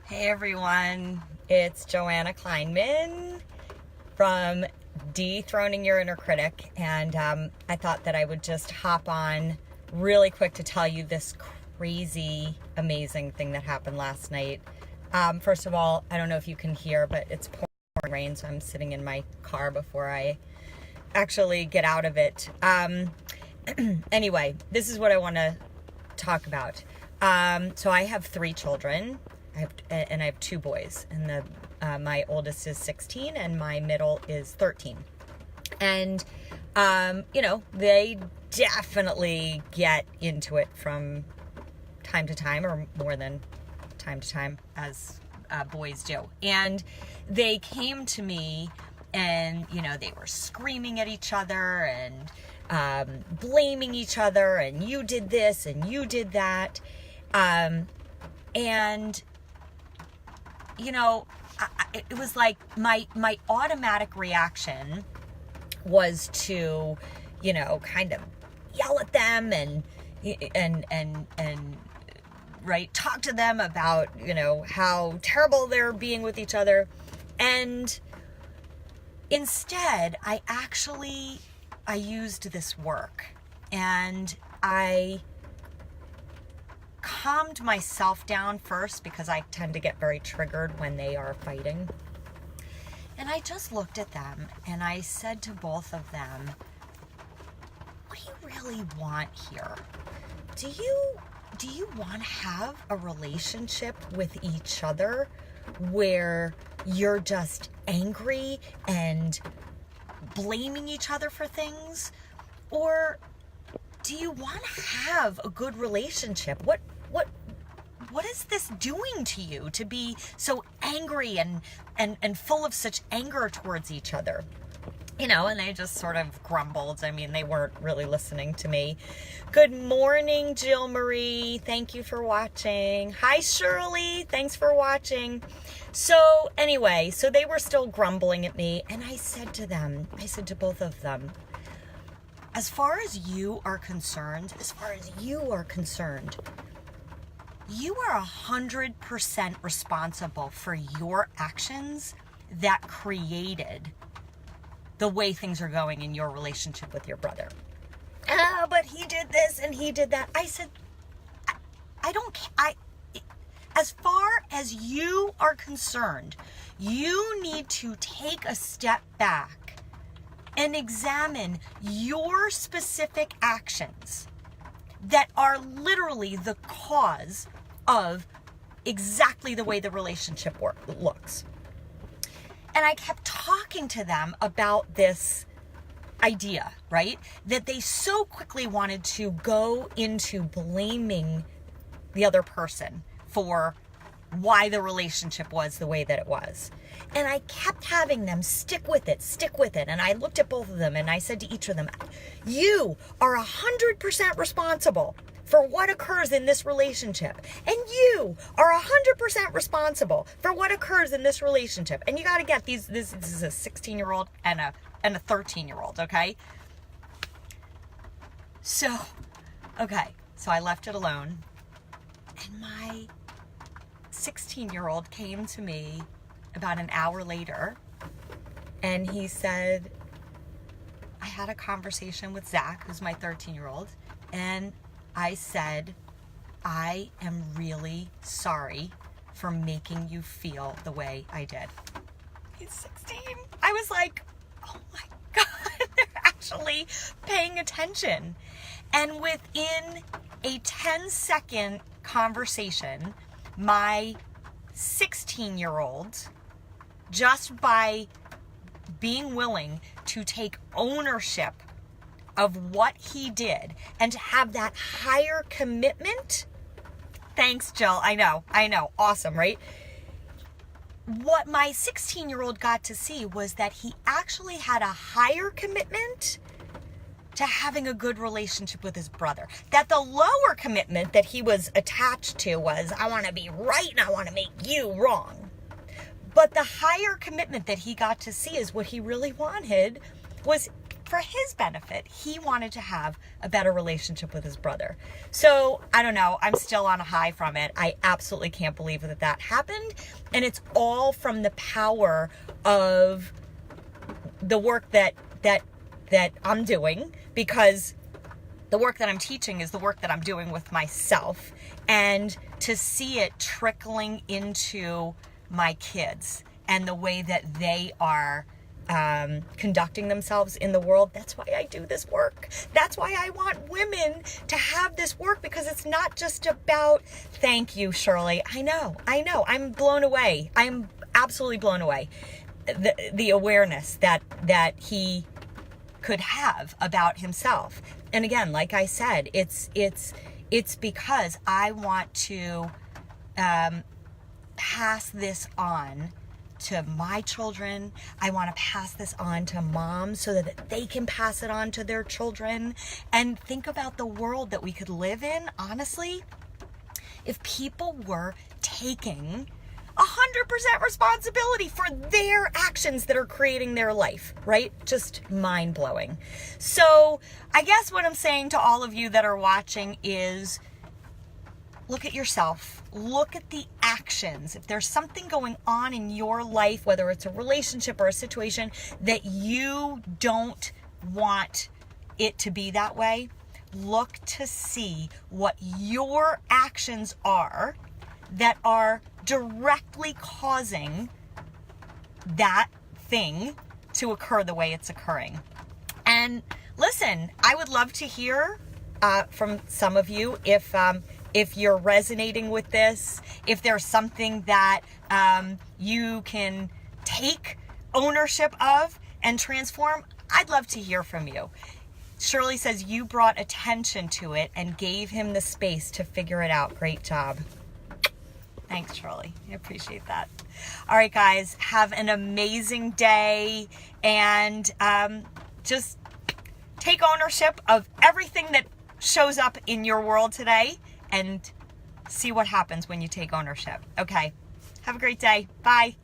Hey everyone, it's Joanna Kleinman from Dethroning Your Inner Critic, and I thought that I would just hop on really quick to tell you this crazy, amazing thing that happened last night. First of all, I don't know if you can hear, but it's pouring rain, so I'm sitting in my car before I actually get out of it. Anyway, this is what I want to talk about. So I have 3 children. I have 2 boys, and my oldest is 16 and my middle is 13. And, they definitely get into it from time to time, or more than time to time, as boys do. And they came to me and, they were screaming at each other and blaming each other, and you did this and you did that. And it was like my automatic reaction was to, kind of yell at them and right, talk to them about, how terrible they're being with each other. And instead, I used this work, and I calmed myself down first, because I tend to get very triggered when they are fighting. And I just looked at them and I said to both of them, what do you really want here? Do you want to have a relationship with each other where you're just angry and blaming each other for things? Or do you want to have a good relationship? What is this doing to you to be so angry and full of such anger towards each other? And they just sort of grumbled. I mean, they weren't really listening to me. Good morning, Jill Marie. Thank you for watching. Hi, Shirley. Thanks for watching. So anyway, so they were still grumbling at me. And I said to both of them, as far as you are concerned, you are 100% responsible for your actions that created the way things are going in your relationship with your brother. But he did this and he did that. I said, as far as you are concerned, you need to take a step back and examine your specific actions that are literally the cause of exactly the way the relationship looks. And I kept talking to them about this idea, right? That they so quickly wanted to go into blaming the other person for why the relationship was the way that it was. And I kept having them stick with it. And I looked at both of them and I said to each of them, you are 100% responsible for what occurs in this relationship. And you are 100% responsible for what occurs in this relationship. And you got to get this is a 16-year-old and a 13-year-old, okay? So I left it alone. And my 16-year-old came to me about an hour later, and he said, I had a conversation with Zach, who's my 13-year-old, and I said, I am really sorry for making you feel the way I did. He's 16. I was like, oh my God, they're actually paying attention. And within a 10-second conversation, my 16-year-old, just by being willing to take ownership of what he did and to have that higher commitment. Thanks, Jill. I know. Awesome, right? What my 16-year-old got to see was that he actually had a higher commitment to having a good relationship with his brother. That the lower commitment that he was attached to was, I want to be right and I want to make you wrong. But the higher commitment that he got to see is what he really wanted was for his benefit. He wanted to have a better relationship with his brother. So I don't know. I'm still on a high from it. I absolutely can't believe that happened. And it's all from the power of the work that I'm doing, because the work that I'm teaching is the work that I'm doing with myself, and to see it trickling into my kids and the way that they are conducting themselves in the world. That's why I do this work. That's why I want women to have this work, because it's not just about, thank you, Shirley. I know. I'm blown away. I'm absolutely blown away. The awareness that he could have about himself. And again, like I said, it's because I want to pass this on to my children. I want to pass this on to moms so that they can pass it on to their children. And think about the world that we could live in, honestly, if people were taking 100% responsibility for their actions that are creating their life, right? Just mind-blowing. So I guess what I'm saying to all of you that are watching is, look at yourself. Look at the actions. If there's something going on in your life, whether it's a relationship or a situation, that you don't want it to be that way, look to see what your actions are that are directly causing that thing to occur the way it's occurring. And listen, I would love to hear from some of you if you're resonating with this, if there's something that you can take ownership of and transform. I'd love to hear from you. Shirley says you brought attention to it and gave him the space to figure it out. Great job. Thanks, Shirley. I appreciate that. All right, guys, have an amazing day, and just take ownership of everything that shows up in your world today and see what happens when you take ownership. Okay, have a great day. Bye.